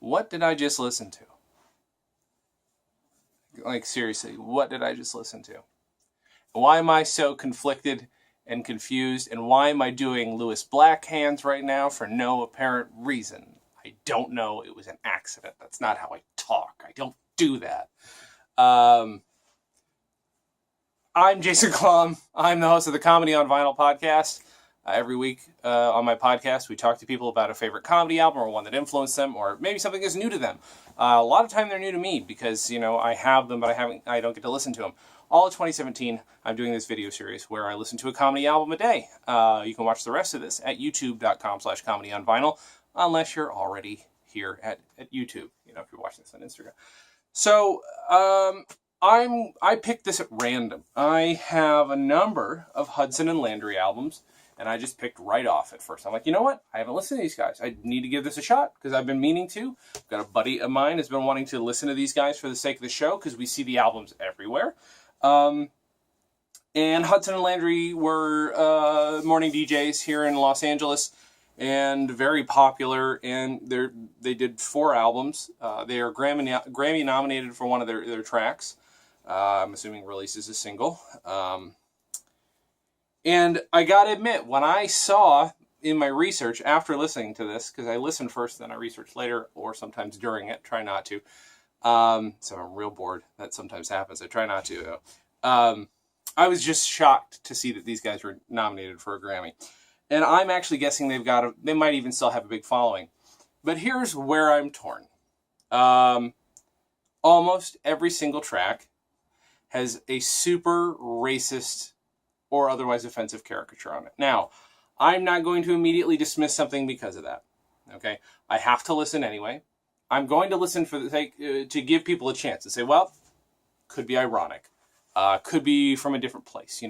What did I just listen to? Like, seriously, what did I just listen to? Why am I so conflicted and confused? And why am I doing Lewis Black hands right now for no apparent reason? I don't know. It was an accident. That's not how I talk. I don't do that. I'm Jason Klum. I'm the host of the Comedy on Vinyl podcast. Every week on my podcast, we talk to people about a favorite comedy album or one that influenced them, or maybe something that's new to them. A lot of time they're new to me because, I have them, but I don't get to listen to them. All of 2017, I'm doing this video series where I listen to a comedy album a day. You can watch the rest of this at youtube.com/comedyonvinyl, unless you're already here at YouTube, if you're watching this on Instagram. So, I picked this at random. I have a number of Hudson and Landry albums, and I just picked right off at first. I'm like, you know what? I haven't listened to these guys. I need to give this a shot because I've been meaning to. I've got a buddy of mine who's been wanting to listen to these guys for the sake of the show because we see the albums everywhere. And Hudson and Landry were morning DJs here in Los Angeles and very popular. And they did 4 albums. They are Grammy nominated for one of their tracks. I'm assuming releases a single. And I gotta admit, when I saw in my research after listening to this, because I listened first, then I researched later, or sometimes during it, try not to. So I'm real bored. That sometimes happens. I try not to, though. I was just shocked to see that these guys were nominated for a Grammy. And I'm actually guessing they might even still have a big following. But here's where I'm torn. Almost every single track has a super racist or otherwise offensive caricature on it. Now, I'm not going to immediately dismiss something because of that. Okay? I have to listen anyway. I'm going to listen for the sake to give people a chance to say, well, could be ironic. Could be from a different place,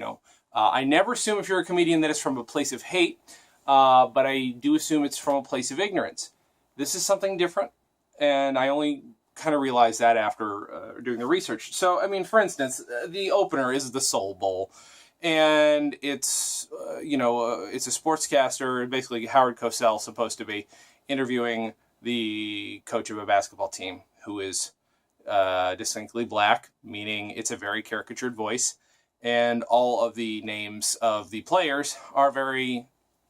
I never assume if you're a comedian that it's from a place of hate, but I do assume it's from a place of ignorance. This is something different, and I only kind of realized that after doing the research. So, for instance, the opener is the Soul Bowl. And it's, it's a sportscaster, basically Howard Cosell supposed to be interviewing the coach of a basketball team who is distinctly black, meaning it's a very caricatured voice. And all of the names of the players are very,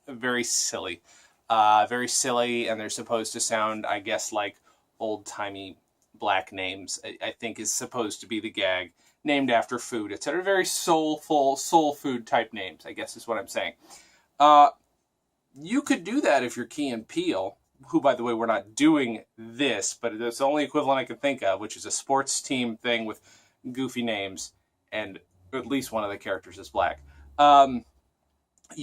very silly. Very silly, and they're supposed to sound, I guess, like old-timey black names, I think is supposed to be the gag. Named after food, etc. Very soulful, soul food type names, I guess is what I'm saying. You could do that if you're Key and Peele, who, by the way, we're not doing this, but it's the only equivalent I can think of, which is a sports team thing with goofy names, and at least one of the characters is black. You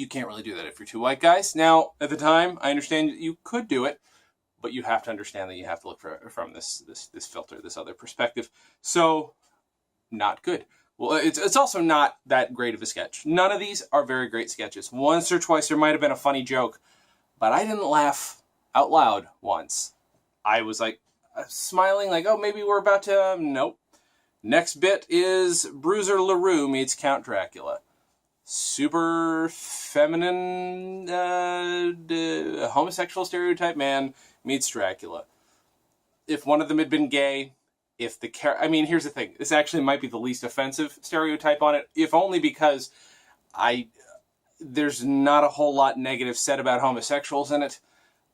can't really do that if you're 2 white guys. Now, at the time, I understand you could do it, but you have to understand that you have to look from this filter, this other perspective. So, not good. Well, it's also not that great of a sketch. None of these are very great sketches. Once or twice there might have been a funny joke, but I didn't laugh out loud once. I was like smiling like, oh, maybe we're about to... Nope. Next bit is Bruiser LaRue meets Count Dracula. Super feminine, homosexual stereotype man meets Dracula. If one of them had been gay... here's the thing. This actually might be the least offensive stereotype on it, if only because there's not a whole lot negative said about homosexuals in it,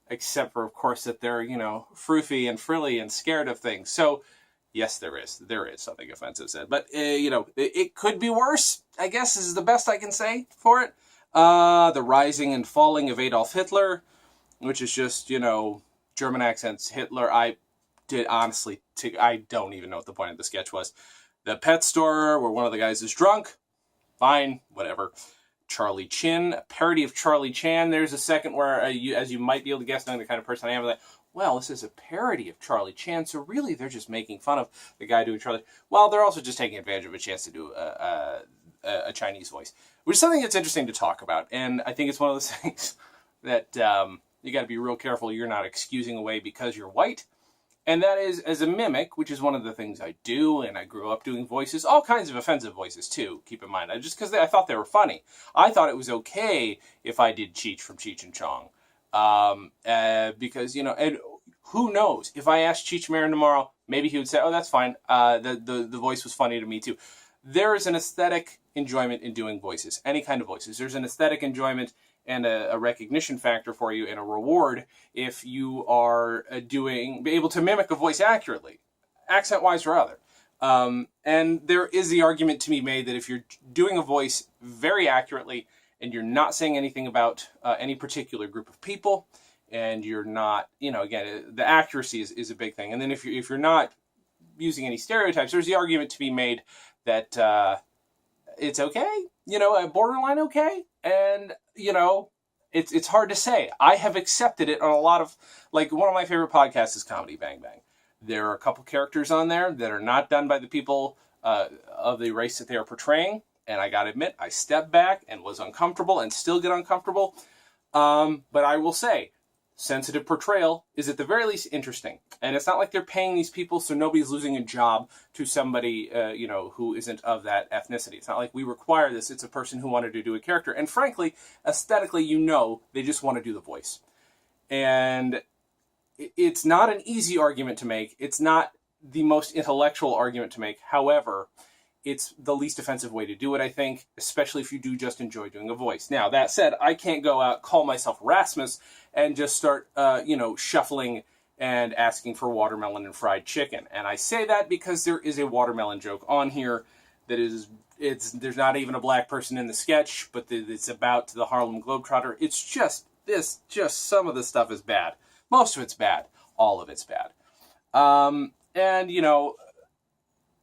except for, of course, that they're, froofy and frilly and scared of things. So, yes, there is something offensive said. But, it could be worse, I guess, is the best I can say for it. The rising and falling of Adolf Hitler, which is just, German accents, Hitler, I don't even know what the point of the sketch was. The pet store where one of the guys is drunk. Fine, whatever. Charlie Chin, a parody of Charlie Chan. There's a second where, as you might be able to guess, knowing the kind of person I am, like, well, this is a parody of Charlie Chan, so really they're just making fun of the guy doing Charlie. Well, they're also just taking advantage of a chance to do a Chinese voice, which is something that's interesting to talk about. And I think it's one of those things that you got to be real careful you're not excusing away because you're white. And that is as a mimic, which is one of the things I do, and I grew up doing voices, all kinds of offensive voices too, keep in mind. Just because I thought they were funny. I thought it was okay if I did Cheech from Cheech and Chong. Because, and Who knows? If I asked Cheech Marin tomorrow, maybe he would say, oh, that's fine. The voice was funny to me too. There is an aesthetic enjoyment in doing voices, any kind of voices. There's an aesthetic enjoyment and a recognition factor for you and a reward if you are be able to mimic a voice accurately, accent-wise or other. And there is the argument to be made that if you're doing a voice very accurately and you're not saying anything about any particular group of people, and you're not, again, the accuracy is a big thing. And then if you're not using any stereotypes, there's the argument to be made that it's okay, borderline okay, and it's hard to say. I have accepted it on a lot of, like, one of my favorite podcasts is Comedy Bang Bang. There are a couple characters on there that are not done by the people of the race that they are portraying, and I gotta admit, I stepped back and was uncomfortable and still get uncomfortable. But I will say, sensitive portrayal is at the very least interesting. And it's not like they're paying these people so nobody's losing a job to somebody, who isn't of that ethnicity. It's not like we require this. It's a person who wanted to do a character. And frankly, aesthetically, they just want to do the voice. And it's not an easy argument to make. It's not the most intellectual argument to make. However, it's the least offensive way to do it, I think, especially if you do just enjoy doing a voice. Now, that said, I can't go out, call myself Rasmus, and just start, shuffling and asking for watermelon and fried chicken. And I say that because there is a watermelon joke on here that there's not even a black person in the sketch, but it's about the Harlem Globetrotter. It's just some of the stuff is bad. Most of it's bad. All of it's bad.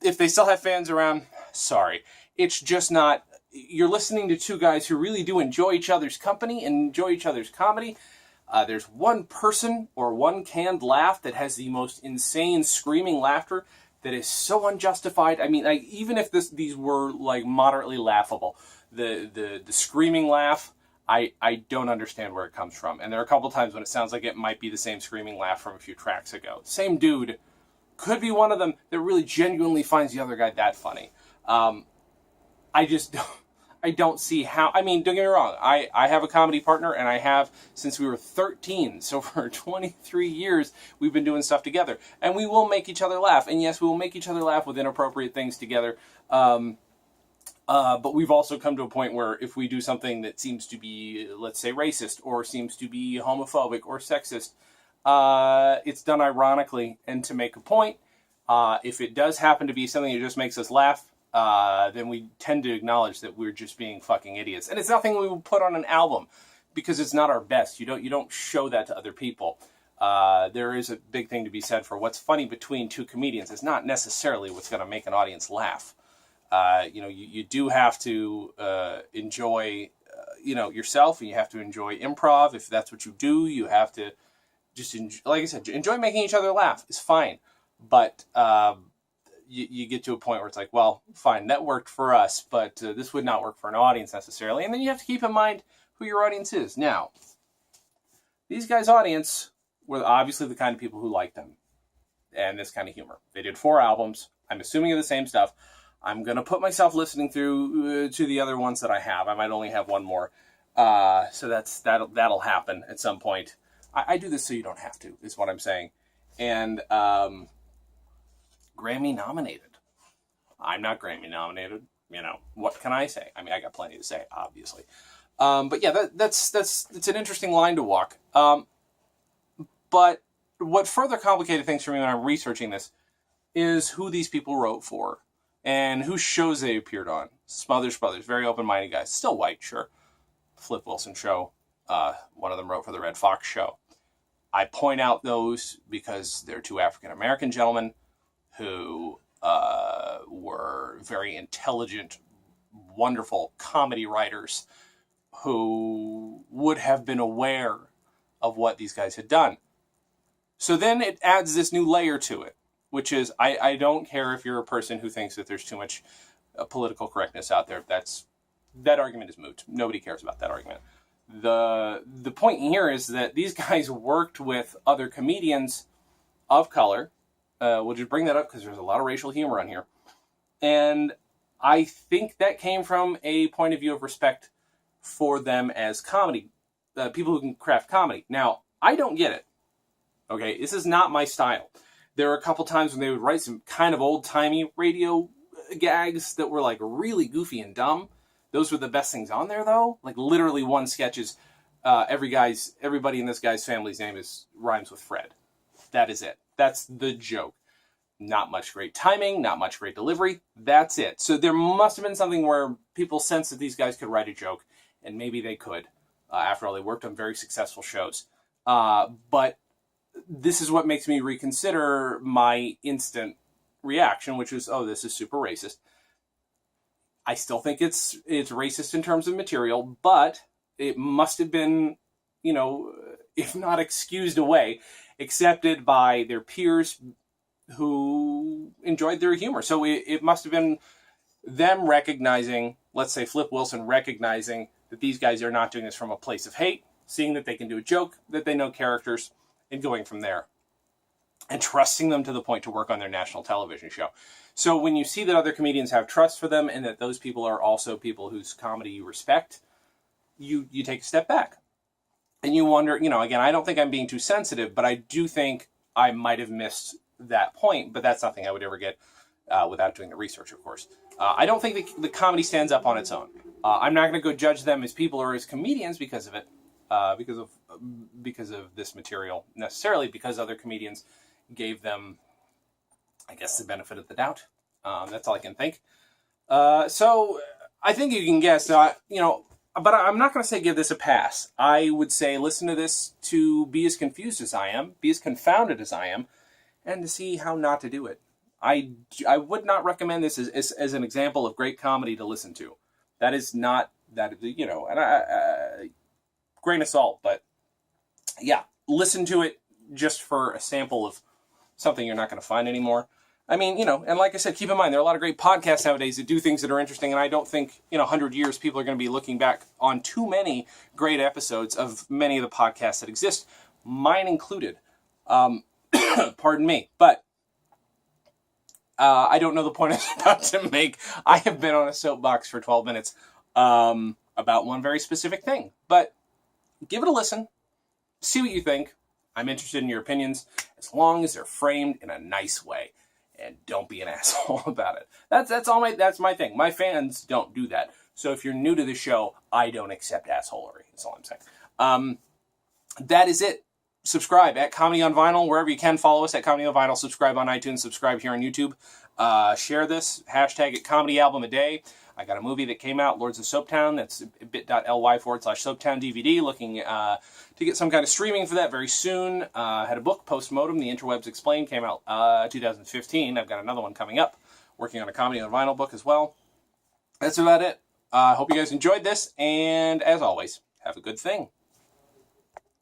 If they still have fans around, sorry. It's just not... You're listening to two guys who really do enjoy each other's company and enjoy each other's comedy. There's one person or one canned laugh that has the most insane screaming laughter that is so unjustified. I mean, even if these were like moderately laughable, the screaming laugh, I don't understand where it comes from. And there are a couple times when it sounds like it might be the same screaming laugh from a few tracks ago. Same dude. Could be one of them that really genuinely finds the other guy that funny. I don't see how. I mean, don't get me wrong. I have a comedy partner, and I have since we were 13. So for 23 years, we've been doing stuff together. And we will make each other laugh. And yes, we will make each other laugh with inappropriate things together. But we've also come to a point where if we do something that seems to be, let's say, racist, or seems to be homophobic or sexist, it's done ironically and to make a point. If it does happen to be something that just makes us laugh, then we tend to acknowledge that we're just being fucking idiots. And it's nothing we would put on an album because it's not our best. You don't show that to other people. There is a big thing to be said for what's funny between two comedians is not necessarily what's going to make an audience laugh. You do have to enjoy, yourself, and you have to enjoy improv. If that's what you do, you have to just, like I said, enjoy making each other laugh. It's fine. But you get to a point where it's like, well, fine, that worked for us, but this would not work for an audience necessarily. And then you have to keep in mind who your audience is. Now, these guys' audience were obviously the kind of people who liked them and this kind of humor. They did 4 albums. I'm assuming of the same stuff. I'm going to put myself listening through to the other ones that I have. I might only have one more. So that'll happen at some point. I do this so you don't have to, is what I'm saying. And Grammy nominated. I'm not Grammy nominated. What can I say? I mean, I got plenty to say, obviously. But yeah, that's an interesting line to walk. But what further complicated things for me when I'm researching this is who these people wrote for and whose shows they appeared on. Smothers Brothers, very open-minded guys. Still white, sure. Flip Wilson show. One of them wrote for the Red Fox show. I point out those because they're 2 African-American gentlemen who were very intelligent, wonderful comedy writers who would have been aware of what these guys had done. So then it adds this new layer to it, which is I don't care if you're a person who thinks that there's too much political correctness out there. That argument is moot. Nobody cares about that argument. The point here is that these guys worked with other comedians of color. We'll just bring that up because there's a lot of racial humor on here. And I think that came from a point of view of respect for them as comedy, people who can craft comedy. Now, I don't get it. Okay, this is not my style. There were a couple times when they would write some kind of old-timey radio gags that were like really goofy and dumb. Those were the best things on there, though. Like literally one sketch is everybody in this guy's family's name rhymes with Fred. That is it. That's the joke. Not much great timing, not much great delivery. That's it. So there must have been something where people sensed that these guys could write a joke, and maybe they could. After all, they worked on very successful shows. But this is what makes me reconsider my instant reaction, which was, oh, this is super racist. I still think it's racist in terms of material, but it must have been, if not excused away, accepted by their peers who enjoyed their humor. So it must have been them recognizing, let's say Flip Wilson recognizing that these guys are not doing this from a place of hate, seeing that they can do a joke, that they know characters, and going from there. And trusting them to the point to work on their national television show. So when you see that other comedians have trust for them and that those people are also people whose comedy you respect, you take a step back. And you wonder, again, I don't think I'm being too sensitive, but I do think I might have missed that point, but that's nothing I would ever get without doing the research, of course. I don't think the comedy stands up on its own. I'm not going to go judge them as people or as comedians because of it, because of this material, necessarily because other comedians gave them, I guess, the benefit of the doubt. That's all I can think. So I think you can guess, but I'm not going to say give this a pass. I would say listen to this to be as confused as I am, be as confounded as I am, and to see how not to do it. I would not recommend this as an example of great comedy to listen to. That is not, and grain of salt, but yeah, listen to it just for a sample of something you're not going to find anymore. I mean, and like I said, keep in mind, there are a lot of great podcasts nowadays that do things that are interesting, and I don't think, 100 years, people are going to be looking back on too many great episodes of many of the podcasts that exist, mine included. Pardon me, but I don't know the point I was about to make. I have been on a soapbox for 12 minutes about one very specific thing, but give it a listen, see what you think. I'm interested in your opinions, as long as they're framed in a nice way, and don't be an asshole about it. That's my thing. My fans don't do that. So if you're new to the show, I don't accept assholery. That's all I'm saying. That is it. Subscribe at Comedy on Vinyl, wherever you can. Follow us at Comedy on Vinyl. Subscribe on iTunes. Subscribe here on YouTube. Share this. Hashtag it Comedy Album a Day. I got a movie that came out, Lords of Soaptown. That's bit.ly/Soaptown DVD. Looking to get some kind of streaming for that very soon. Had a book, Postmortem, The Interwebs Explained, came out 2015. I've got another one coming up. Working on a Comedy on Vinyl book as well. That's about it. Hope you guys enjoyed this. And as always, have a good thing.